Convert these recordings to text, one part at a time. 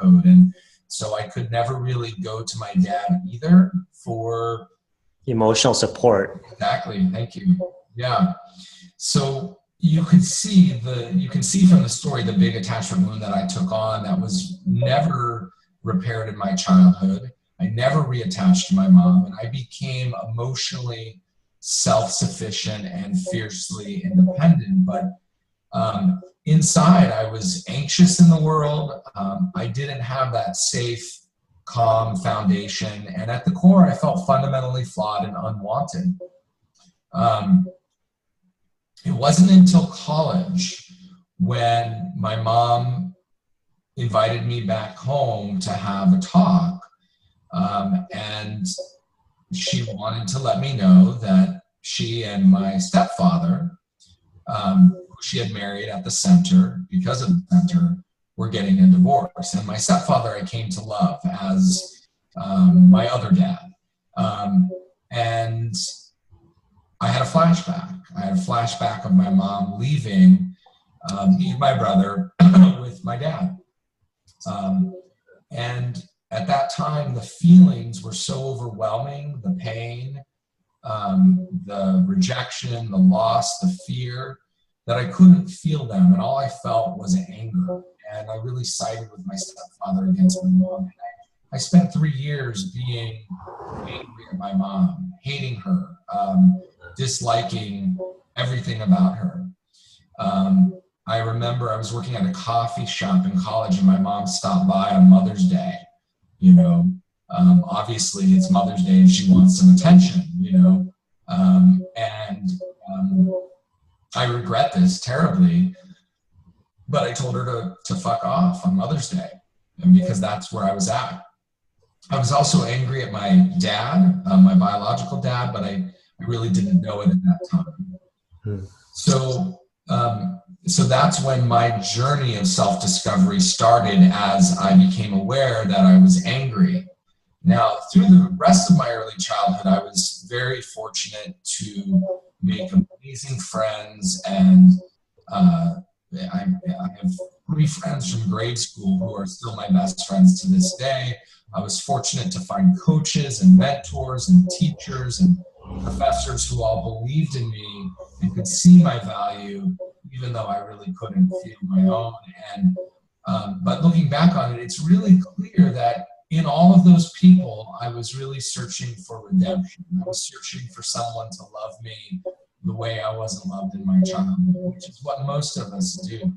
code. And so I could never really go to my dad either for emotional support. Exactly. Thank you. Yeah. So you can see from the story the big attachment wound that I took on that was never repaired in my childhood. I never reattached to my mom, and I became emotionally self-sufficient and fiercely independent. But inside, I was anxious in the world. I didn't have that safe, calm foundation, and at the core, I felt fundamentally flawed and unwanted. It wasn't until college when my mom invited me back home to have a talk, and she wanted to let me know that she and my stepfather, who she had married at the center, because of the center, were getting a divorce. And my stepfather I came to love as my other dad. And I had a flashback. I had a flashback of my mom leaving me and my brother with my dad. And at that time, the feelings were so overwhelming, the pain, the rejection, the loss, the fear, that I couldn't feel them. And all I felt was anger. And I really sided with my stepfather against my mom. And I spent 3 years being angry at my mom, hating her, disliking everything about her. I remember I was working at a coffee shop in college, and my mom stopped by on Mother's Day. You know, obviously it's Mother's Day and she wants some attention, you know. I regret this terribly, but I told her to fuck off on Mother's Day, and because that's where I was at. I was also angry at my dad, my biological dad, but I really didn't know it at that time. So that's when my journey of self-discovery started, as I became aware that I was angry. Now, through the rest of my early childhood, I was very fortunate to make amazing friends, and I have 3 friends from grade school who are still my best friends to this day. I was fortunate to find coaches and mentors and teachers and professors who all believed in me and could see my value, even though I really couldn't feel my own. And but looking back on it, it's really clear that in all of those people, I was really searching for redemption. I was searching for someone to love me the way I wasn't loved in my childhood, which is what most of us do.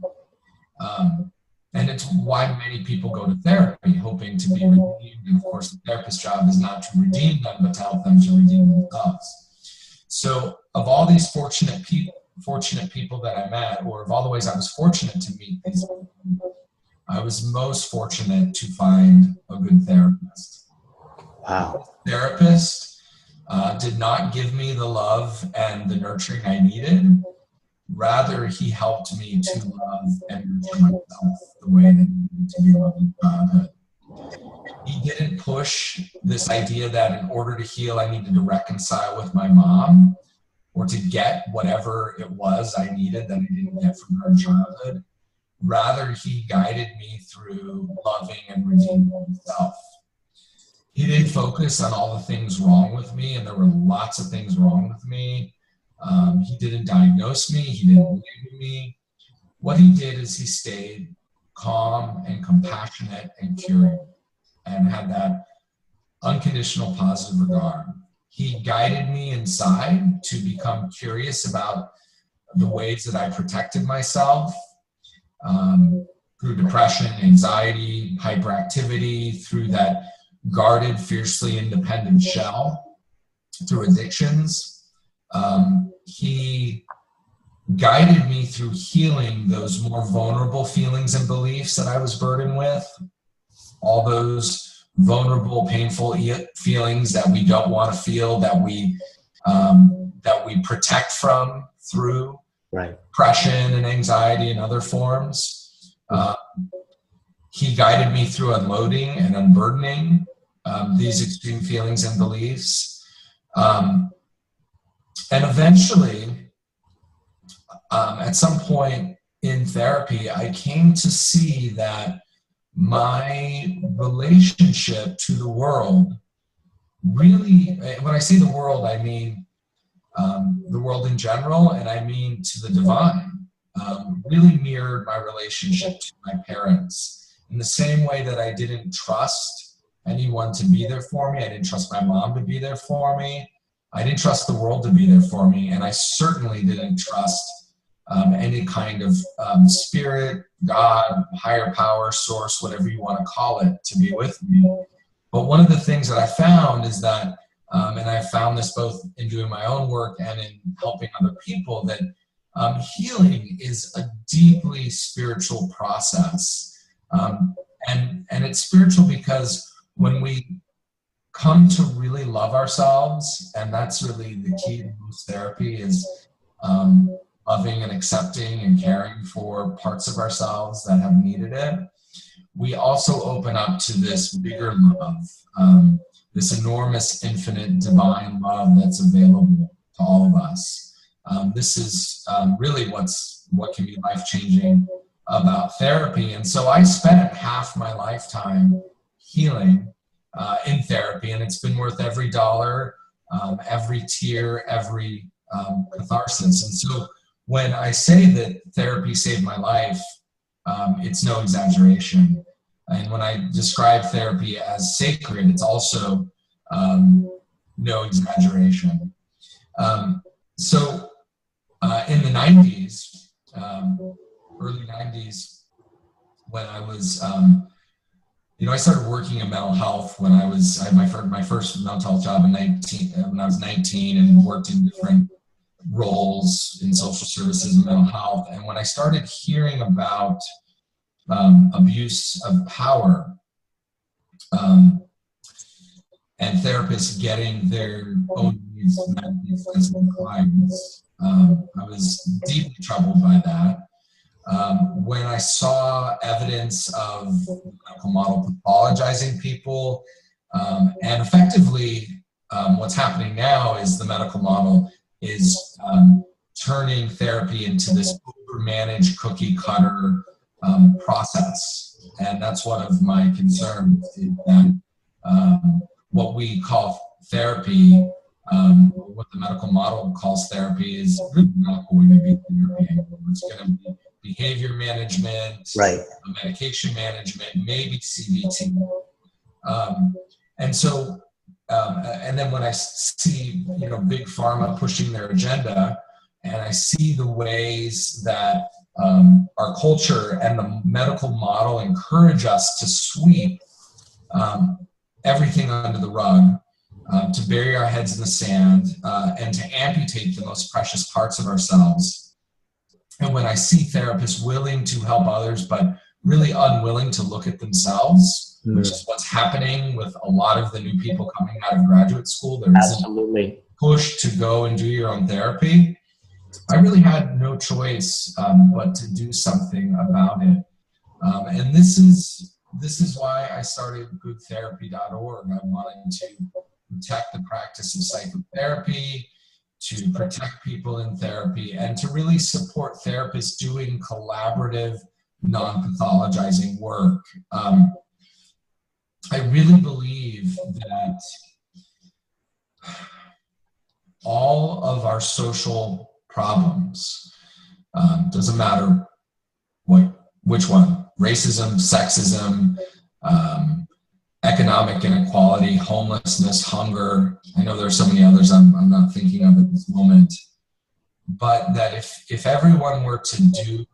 And it's why many people go to therapy, hoping to be redeemed. And of course, the therapist's job is not to redeem them, but to help them to redeem themselves. So of all these fortunate people that I met, or of all the ways I was fortunate to meet these people, I was most fortunate to find a good therapist. Wow. Therapist did not give me the love and the nurturing I needed. Rather, he helped me to love and nurture myself the way that I needed to be loved in childhood. He didn't push this idea that in order to heal, I needed to reconcile with my mom or to get whatever it was I needed that I didn't get from her in childhood. Rather, he guided me through loving and redeeming myself. He didn't focus on all the things wrong with me, and there were lots of things wrong with me. He didn't diagnose me. He didn't label me. What he did is he stayed calm and compassionate and caring and had that unconditional positive regard. He guided me inside to become curious about the ways that I protected myself, through depression, anxiety, hyperactivity, through that guarded, fiercely independent shell, through addictions. He guided me through healing those more vulnerable feelings and beliefs that I was burdened with, all those vulnerable, painful feelings that we don't want to feel, that we protect from through depression and anxiety and other forms. He guided me through unloading and unburdening these extreme feelings and beliefs. And eventually, at some point in therapy, I came to see that my relationship to the world really, when I say the world, I mean the world in general, and I mean to the divine, really mirrored my relationship to my parents. In the same way that I didn't trust anyone to be there for me, I didn't trust my mom to be there for me, I didn't trust the world to be there for me, and I certainly didn't trust any kind of spirit, God, higher power, source, whatever you want to call it, to be with me. But one of the things that I found is that, and I found this both in doing my own work and in helping other people, that healing is a deeply spiritual process. And it's spiritual because when we come to really love ourselves, and that's really the key to most therapy, is loving and accepting and caring for parts of ourselves that have needed it, we also open up to this bigger love, this enormous, infinite, divine love that's available to all of us. This is really what can be life-changing about therapy. And so I spent half my lifetime healing in therapy, and it's been worth every dollar, every tear, every catharsis. And so when I say that therapy saved my life, it's no exaggeration. And when I describe therapy as sacred, it's also no exaggeration. So in the 90s, early 90s, when I was, I started working in mental health when I had my first mental health job when I was 19, and worked in different roles in social services and mental health. And when I started hearing about abuse of power, and therapists getting their own needs met because of clients, I was deeply troubled by that. When I saw evidence of the medical model pathologizing people, and effectively what's happening now is the medical model is turning therapy into this over-managed cookie cutter process. And that's one of my concerns, is that what we call therapy, what the medical model calls therapy, is really not going to be therapy anymore. It's going to be behavior management, Right. medication management, maybe CBT. And so, and then when I see, big pharma pushing their agenda, and I see the ways that our culture and the medical model encourage us to sweep everything under the rug, to bury our heads in the sand, and to amputate the most precious parts of ourselves. And when I see therapists willing to help others, but really unwilling to look at themselves, which is what's happening with a lot of the new people coming out of graduate school, there isn't a push to go and do your own therapy. I really had no choice but to do something about it. And this is why I started goodtherapy.org. I wanted to protect the practice of psychotherapy, to protect people in therapy, and to really support therapists doing collaborative, non-pathologizing work. I really believe that all of our social problems, doesn't matter which one, racism, sexism, economic inequality, homelessness, hunger. I know there are so many others I'm not thinking of at this moment, but that if everyone were to do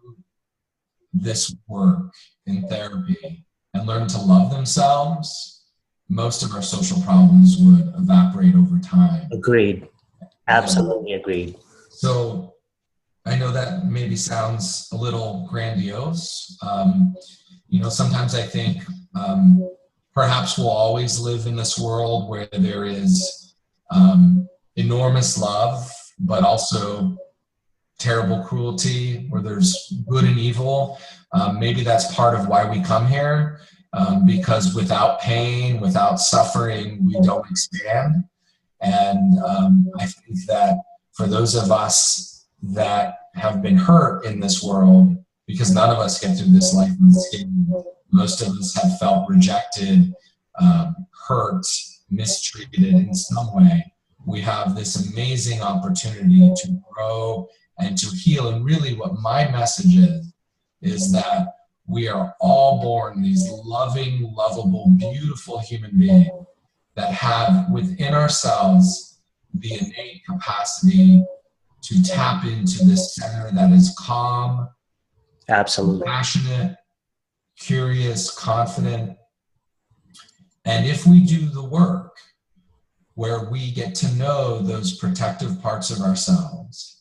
this work in therapy and learn to love themselves, most of our social problems would evaporate over time. Agreed. Absolutely agreed. So I know that maybe sounds a little grandiose. Sometimes I think perhaps we'll always live in this world where there is enormous love, but also terrible cruelty, where there's good and evil. Maybe that's part of why we come here, because without pain, without suffering, we don't expand. And I think that for those of us that have been hurt in this world, because none of us get through this life unscathed, Most of us have felt rejected, hurt, mistreated in some way. We have this amazing opportunity to grow and to heal. And really what my message is that we are all born these loving, lovable, beautiful human beings that have within ourselves the innate capacity to tap into this center that is calm, Absolutely. passionate, curious, confident. And if we do the work where we get to know those protective parts of ourselves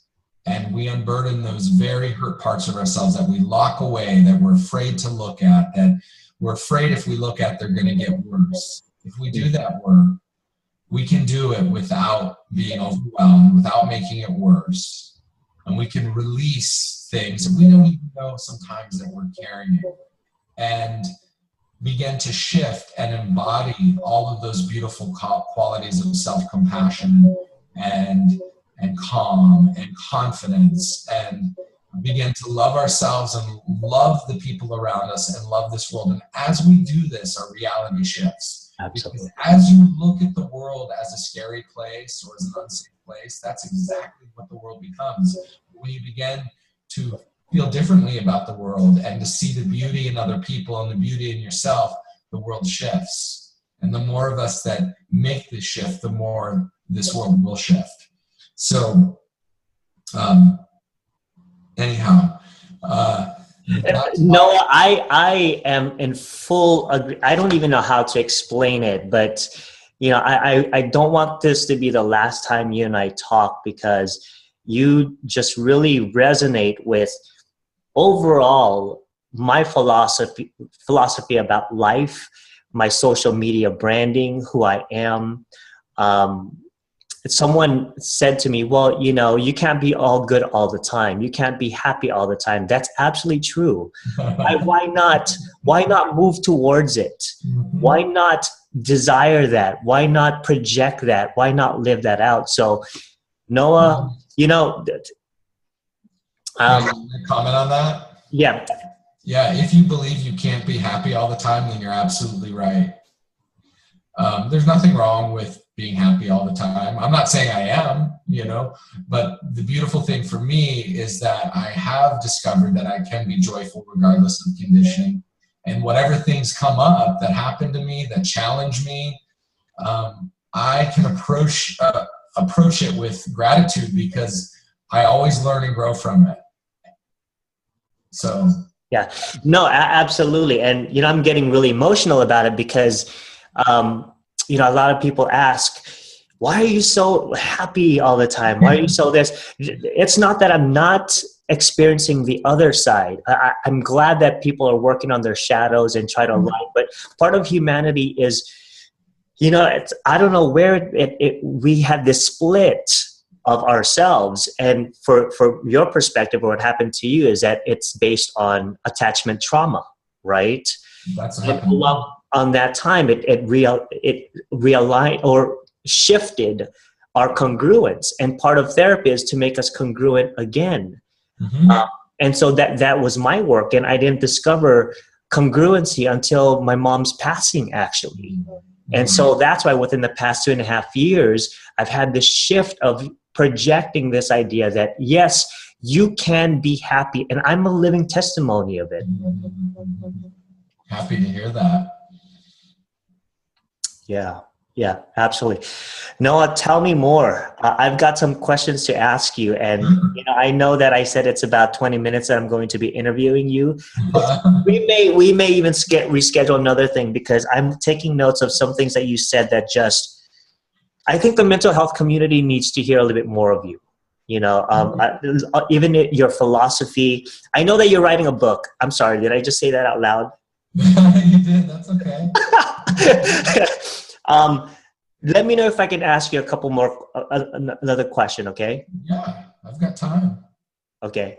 and we unburden those very hurt parts of ourselves that we lock away, that we're afraid to look at, that we're afraid if we look at, they're going to get worse. If we do that work, we can do it without being overwhelmed, without making it worse. And we can release things that we don't even know sometimes that we're carrying, and begin to shift and embody all of those beautiful qualities of self-compassion and calm and confidence, and begin to love ourselves and love the people around us and love this world. And as we do this, our reality shifts. Absolutely. Because as you look at the world as a scary place or as an unsafe place, that's exactly what the world becomes. When you begin to feel differently about the world and to see the beauty in other people and the beauty in yourself, the world shifts. And the more of us that make this shift, the more this world will shift. So, anyhow, no, I am in full agree. I don't even know how to explain it, but you know, I don't want this to be the last time you and I talk, because you just really resonate with overall my philosophy about life, my social media branding, who I am. Someone said to me, well, you know, you can't be all good all the time. You can't be happy all the time. That's absolutely true. Why not move towards it? Why not desire that? Why not project that? Why not live that out? So Noah, you know, comment on that? Yeah. Yeah, if you believe you can't be happy all the time, then you're absolutely right. There's nothing wrong with being happy all the time. I'm not saying I am, you know, but the beautiful thing for me is that I have discovered that I can be joyful regardless of conditioning. And whatever things come up that happen to me, that challenge me, I can approach it with gratitude, because I always learn and grow from it. So yeah, no, absolutely. And, you know, I'm getting really emotional about it because, you know, a lot of people ask, why are you so happy all the time? Why are you so this? It's not that I'm not experiencing the other side. I'm glad that people are working on their shadows and try to align, but part of humanity is, you know, I don't know where we have this split of ourselves. And for your perspective, or what happened to you, is that it's based on attachment trauma, right? That's on that time, it realigned or shifted our congruence. And part of therapy is to make us congruent again. Mm-hmm. And so that was my work. And I didn't discover congruency until my mom's passing, actually. Mm-hmm. And so that's why within the past 2.5 years, I've had this shift of projecting this idea that, yes, you can be happy. And I'm a living testimony of it. Happy to hear that. Yeah, absolutely. Noah, tell me more. I've got some questions to ask you. And you know, I know that I said it's about 20 minutes that I'm going to be interviewing you. We may even reschedule another thing, because I'm taking notes of some things that you said that just, I think the mental health community needs to hear a little bit more of you. You know, even your philosophy. I know that you're writing a book. I'm sorry, did I just say that out loud? You did, that's okay. Let me know if I can ask you a couple more, another question, okay? Yeah, I've got time. Okay.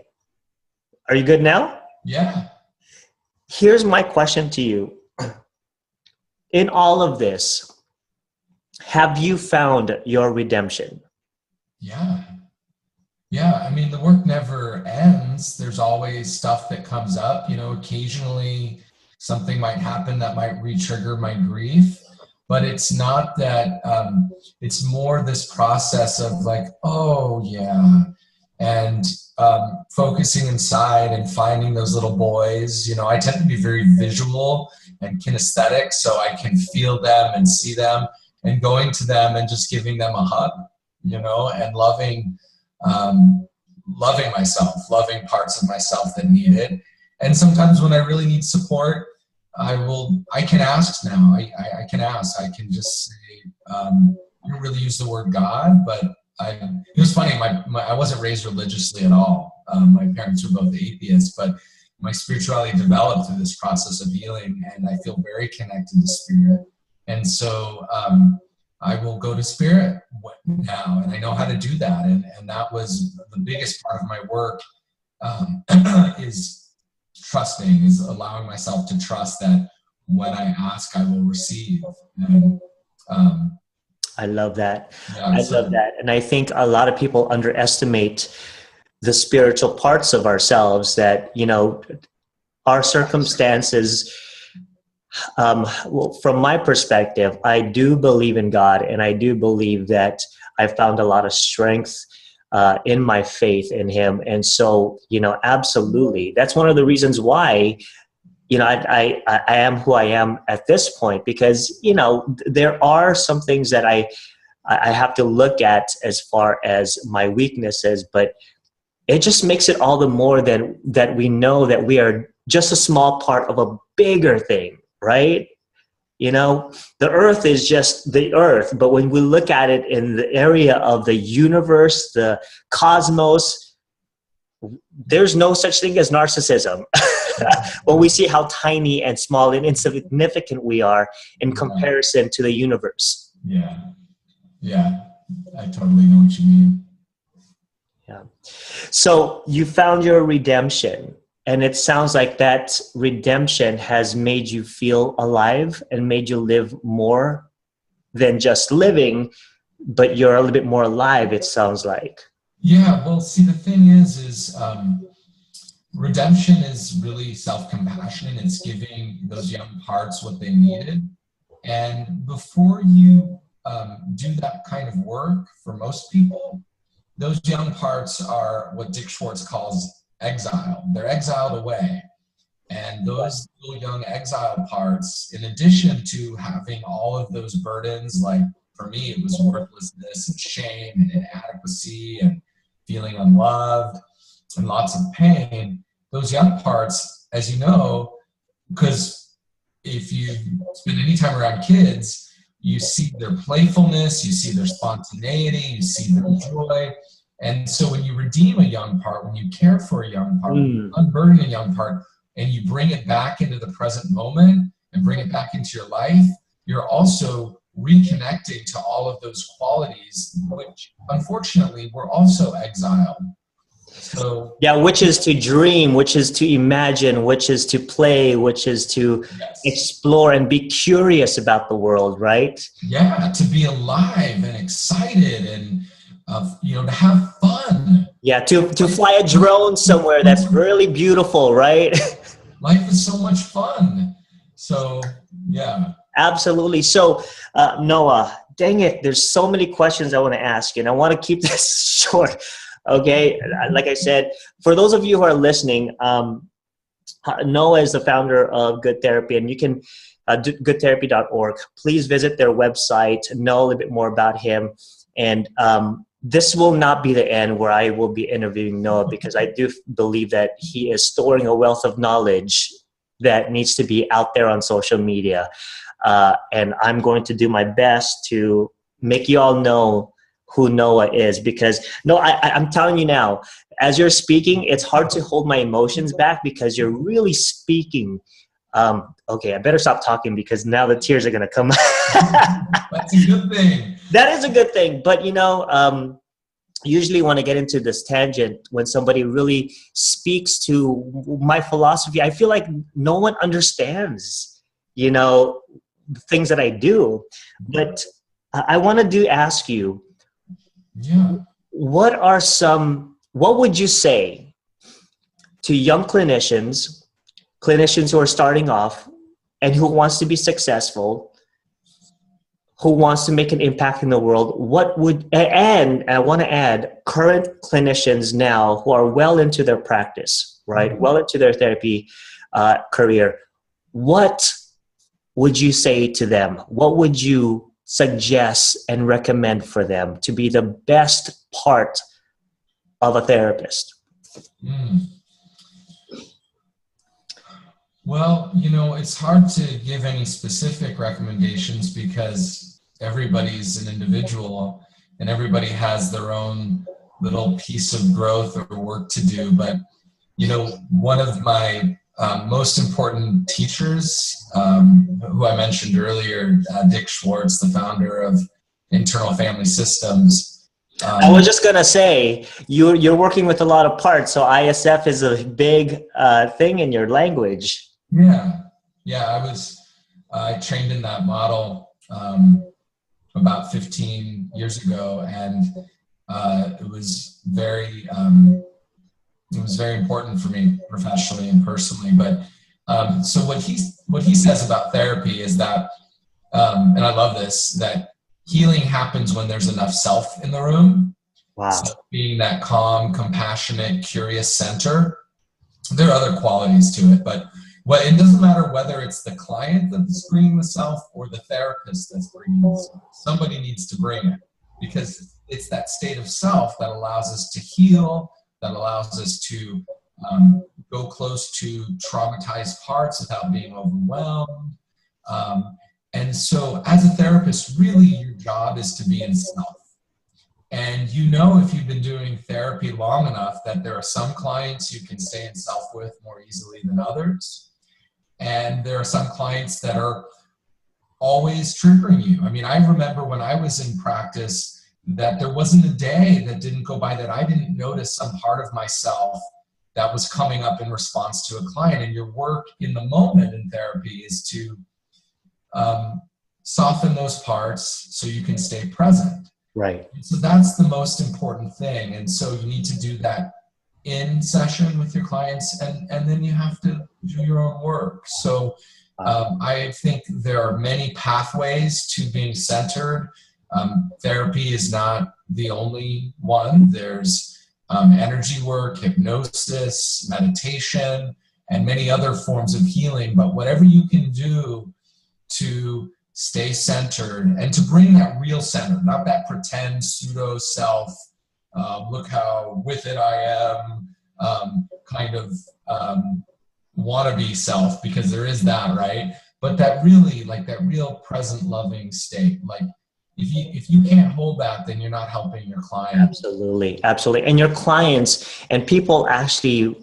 Are you good now? Yeah. Here's my question to you. In all of this, have you found your redemption? Yeah. Yeah, I mean, the work never ends. There's always stuff that comes up, you know, occasionally something might happen that might re-trigger my grief. But it's not that, it's more this process of like, oh yeah, and focusing inside and finding those little boys. You know, I tend to be very visual and kinesthetic, so I can feel them and see them, and going to them and just giving them a hug, you know, and loving myself, loving parts of myself that need it. And sometimes when I really need support, I can ask now. I can ask. I can just say, I don't really use the word God, but it was funny. I wasn't raised religiously at all. My parents were both atheists, but my spirituality developed through this process of healing, and I feel very connected to spirit. And so I will go to spirit now, and I know how to do that. And that was the biggest part of my work, is trusting, is allowing myself to trust that when I ask, I will receive. And, I love that. yeah, I love that. And I think a lot of people underestimate the spiritual parts of ourselves, that, you know, our circumstances, well, from my perspective, I do believe in God, and I do believe that I found a lot of strength in my faith in him. And so, you know, absolutely. That's one of the reasons why, you know, I am who I am at this point, because, you know, there are some things that I have to look at as far as my weaknesses, but it just makes it all the more that we know that we are just a small part of a bigger thing, right? You know, the earth is just the earth, but when we look at it in the area of the universe, the cosmos, there's no such thing as narcissism. When we see how tiny and small and insignificant we are in comparison to the universe. yeah, yeah, I totally know what you mean. Yeah. So you found your redemption, and it sounds like that redemption has made you feel alive and made you live more than just living, but you're a little bit more alive, it sounds like. Yeah, well, see, the thing is redemption is really self-compassion, and it's giving those young parts what they needed. And before you do that kind of work, for most people, those young parts are what Dick Schwartz calls exile. They're exiled away. And those little young exiled parts, in addition to having all of those burdens, like for me, it was worthlessness and shame and inadequacy and feeling unloved and lots of pain, those young parts, as you know, because if you spend any time around kids, you see their playfulness, you see their spontaneity, you see their joy. And so when you redeem a young part, when you care for a young part, unburden a young part, and you bring it back into the present moment and bring it back into your life, you're also reconnecting to all of those qualities, which unfortunately were also exiled. So yeah, which is to dream, which is to imagine, which is to play, which is to explore and be curious about the world, right? Yeah, to be alive and excited and you know, to have fun. Yeah, to fly a drone somewhere that's really beautiful, right? Life is so much fun. So yeah. Absolutely. So Noah, dang it, there's so many questions I want to ask you, and I want to keep this short. Okay, like I said, for those of you who are listening, Noah is the founder of Good Therapy, and you can goodtherapy.org. Please visit their website, know a little bit more about him. And this will not be the end where I will be interviewing Noah, because I do believe that he is storing a wealth of knowledge that needs to be out there on social media. And I'm going to do my best to make you all know who Noah is, because I'm telling you now, as you're speaking, it's hard to hold my emotions back, because you're really speaking. Okay, I better stop talking, because now the tears are going to come. That's a good thing. That is a good thing. But, you know, usually when I get into this tangent, when somebody really speaks to my philosophy, I feel like no one understands, you know, the things that I do. But I wanted to ask you, what would you say to young clinicians who are starting off, and who wants to be successful, who wants to make an impact in the world, and I want to add, current clinicians now who are well into their practice, right? Well into their therapy career. What would you say to them? What would you suggest and recommend for them to be the best part of a therapist? Well, it's hard to give any specific recommendations because everybody's an individual and everybody has their own little piece of growth or work to do. But, one of my most important teachers, who I mentioned earlier, Dick Schwartz, the founder of Internal Family Systems. I was just gonna say, you're working with a lot of parts, so ISF is a big thing in your language. Yeah. I trained in that model about 15 years ago, and it was very important for me professionally and personally. But so what he says about therapy is that, and I love this, that healing happens when there's enough self in the room. Wow. So being that calm, compassionate, curious center. There are other qualities to it, but it doesn't matter whether it's the client that's bringing the self or the therapist that's bringing the self. Somebody needs to bring it, because it's that state of self that allows us to heal, that allows us to go close to traumatized parts without being overwhelmed. And so as a therapist, really your job is to be in self. And if you've been doing therapy long enough, that there are some clients you can stay in self with more easily than others. And there are some clients that are always triggering you. I mean, I remember when I was in practice that there wasn't a day that didn't go by that I didn't notice some part of myself that was coming up in response to a client. And your work in the moment in therapy is to soften those parts so you can stay present. Right. So that's the most important thing. And so you need to do that in session with your clients, and then you have to do your own work. So I think there are many pathways to being centered. Therapy is not the only one. There's energy work, hypnosis, meditation, and many other forms of healing. But whatever you can do to stay centered and to bring that real center, not that pretend pseudo self, look how with it I am, kind of wannabe self, because there is that, right? But that really, like that real present loving state, like if you can't hold that, then you're not helping your client. Absolutely. And your clients and people actually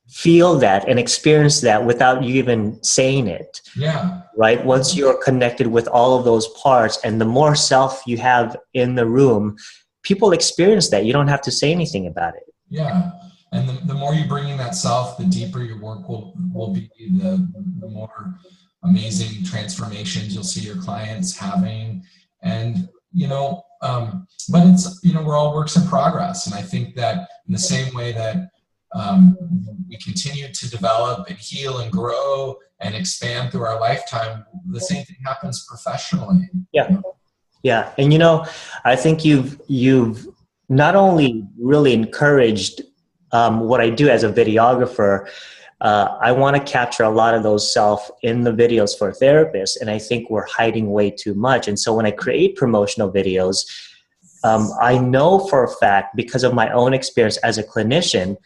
feel that and experience that without you even saying it. Yeah. Right? Once you're connected with all of those parts, and the more self you have in the room, people experience that. You don't have to say anything about it. Yeah. And the more you bring in that self, the deeper your work will be, the more amazing transformations you'll see your clients having. And, but it's, we're all works in progress. And I think that in the same way that we continue to develop and heal and grow and expand through our lifetime, the same thing happens professionally. Yeah. Yeah. And, I think you've not only really encouraged what I do as a videographer. I want to capture a lot of those self in the videos for therapists, and I think we're hiding way too much. And so when I create promotional videos, I know for a fact, because of my own experience as a clinician,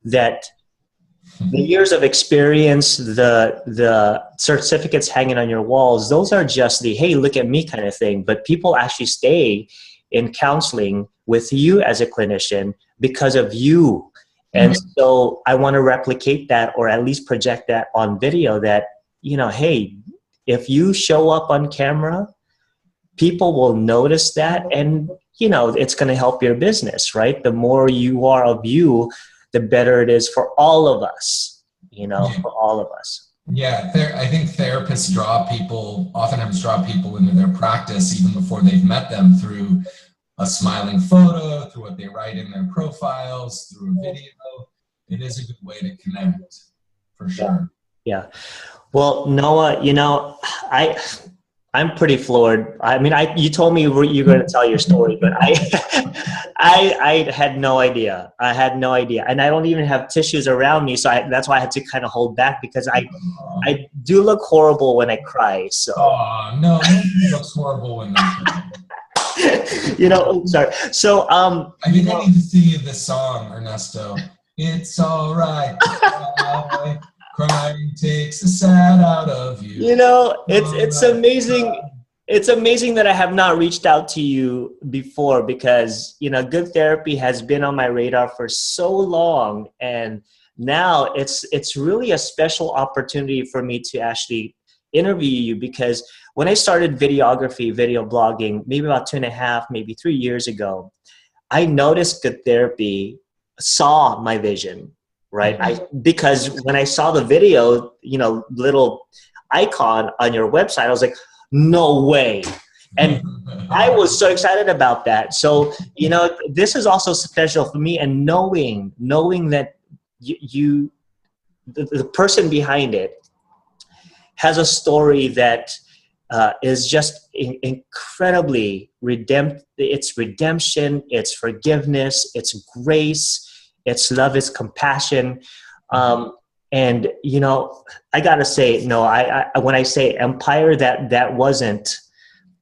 that the years of experience, the certificates hanging on your walls, those are just the, hey, look at me kind of thing. But people actually stay in counseling with you as a clinician because of you. And so I want to replicate that, or at least project that on video, that, hey, if you show up on camera, people will notice that, and, it's going to help your business, right? The more you are of you, the better it is for all of us, for all of us. Yeah, I think therapists oftentimes draw people into their practice even before they've met them, through a smiling photo, through what they write in their profiles, through a video. It is a good way to connect, for sure. Yeah. Well, Noah, I'm pretty floored. I mean, you told me you're going to tell your story, but I had no idea. I had no idea, and I don't even have tissues around me, so that's why I had to kind of hold back because I do look horrible when I cry. So, Oh, no, nobody looks horrible when they cry. Sorry. So, I think I need to sing you this song, Ernesto. It's all right to cry. Crying takes the sad out of you. It's amazing. It's amazing that I have not reached out to you before because, good therapy has been on my radar for so long. And now it's really a special opportunity for me to actually interview you because when I started videography, video blogging, maybe about 2.5, maybe 3 years ago, I noticed good therapy saw my vision, right? Because when I saw the video, little icon on your website, I was like, no way. And I was so excited about that. So, this is also special for me, and knowing that the person behind it has a story that is just incredibly it's redemption, it's forgiveness, it's grace, it's love, it's compassion. And I gotta say, no, I when I say empire, that wasn't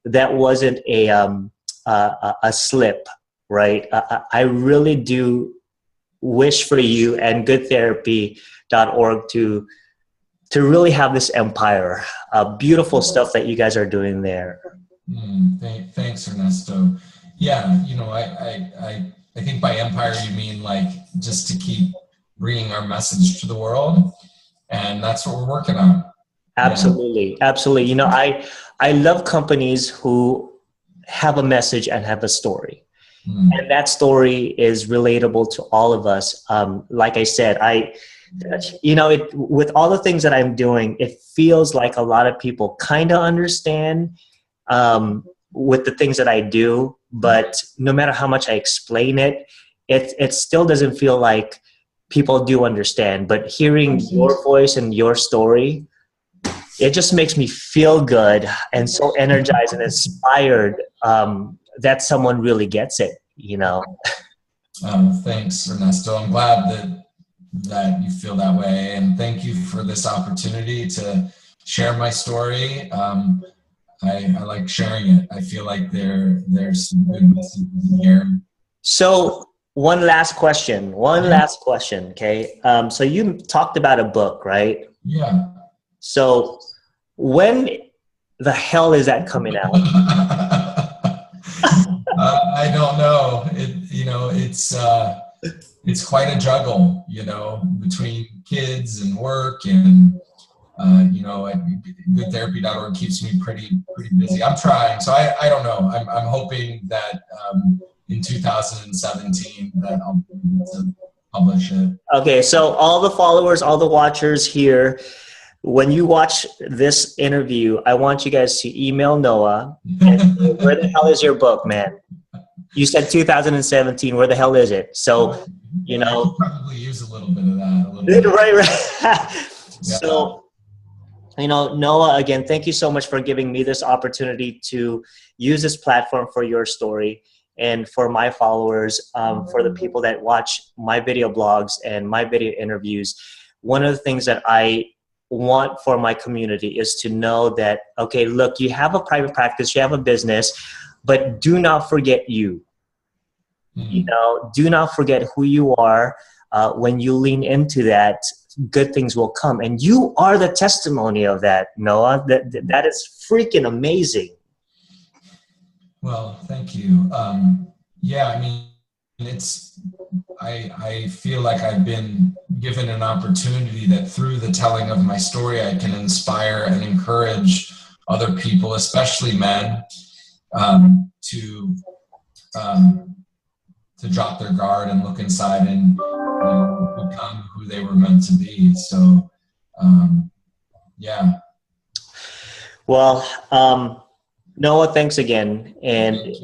a slip, right? I really do wish for you and goodtherapy.org to really have this empire. Beautiful stuff that you guys are doing there. Thanks, Ernesto. Yeah, I think by empire you mean like just to keep bringing our message to the world, and that's what we're working on. Absolutely, absolutely. I love companies who have a message and have a story. And that story is relatable to all of us. Like I said, with all the things that I'm doing, it feels like a lot of people kind of understand with the things that I do, but no matter how much I explain it, it still doesn't feel like people do understand. But hearing your voice and your story, it just makes me feel good and so energized and inspired that someone really gets it, Thanks, Ernesto. I'm glad that you feel that way, and thank you for this opportunity to share my story. I like sharing it. I feel like there's some good messages here. So one last question, okay? So you talked about a book, right? Yeah. So when the hell is that coming out? I don't know. It's quite a juggle, between kids and work, and goodtherapy.org keeps me pretty busy. I'm trying, so I don't know. I'm hoping that in 2017 that I'll be able to publish it. Okay, so all the followers, all the watchers here, when you watch this interview, I want you guys to email Noah and say, where the hell is your book, man? You said 2017. Where the hell is it? So, I could probably use a little bit of that. Right. Yeah. So, Noah, again, thank you so much for giving me this opportunity to use this platform for your story and for my followers, for the people that watch my video blogs and my video interviews. One of the things that I want for my community is to know that, okay, look, you have a private practice, you have a business, but do not forget you. Do not forget who you are. When you lean into that, good things will come. And you are the testimony of that, Noah. That is freaking amazing. Well, thank you. Yeah, I mean, I feel like I've been given an opportunity that through the telling of my story, I can inspire and encourage other people, especially men, to drop their guard and look inside and become who they were meant to be. So, yeah. Well, Noah, thanks again. And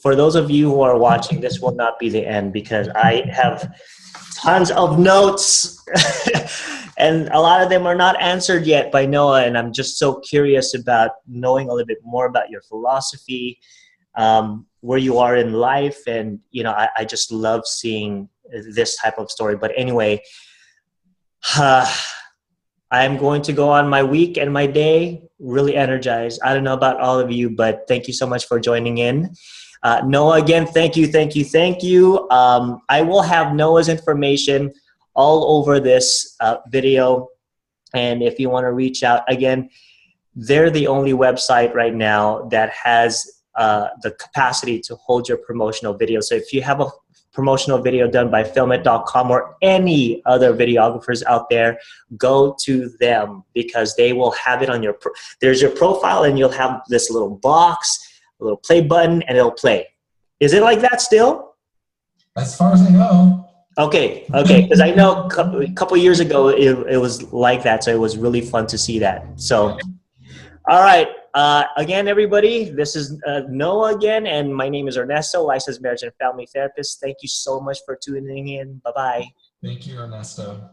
for those of you who are watching, this will not be the end because I have tons of notes And a lot of them are not answered yet by Noah, and I'm just so curious about knowing a little bit more about your philosophy, where you are in life, and I just love seeing this type of story. But anyway, I'm going to go on my week and my day really energized. I don't know about all of you, but thank you so much for joining in. Noah, again, thank you, thank you, thank you. I will have Noah's information all over this video. And if you want to reach out, again, they're the only website right now that has the capacity to hold your promotional video. So if you have a promotional video done by FYLMIT.com or any other videographers out there, go to them, because they will have it on your, there's your profile, and you'll have this little box, a little play button, and it'll play. Is it like that still? As far as I know. Okay, because I know a couple years ago it was like that, so it was really fun to see that. So, all right, again, everybody, this is Noah again, and my name is Ernesto, licensed marriage and family therapist. Thank you so much for tuning in. Bye-bye. Thank you, Ernesto.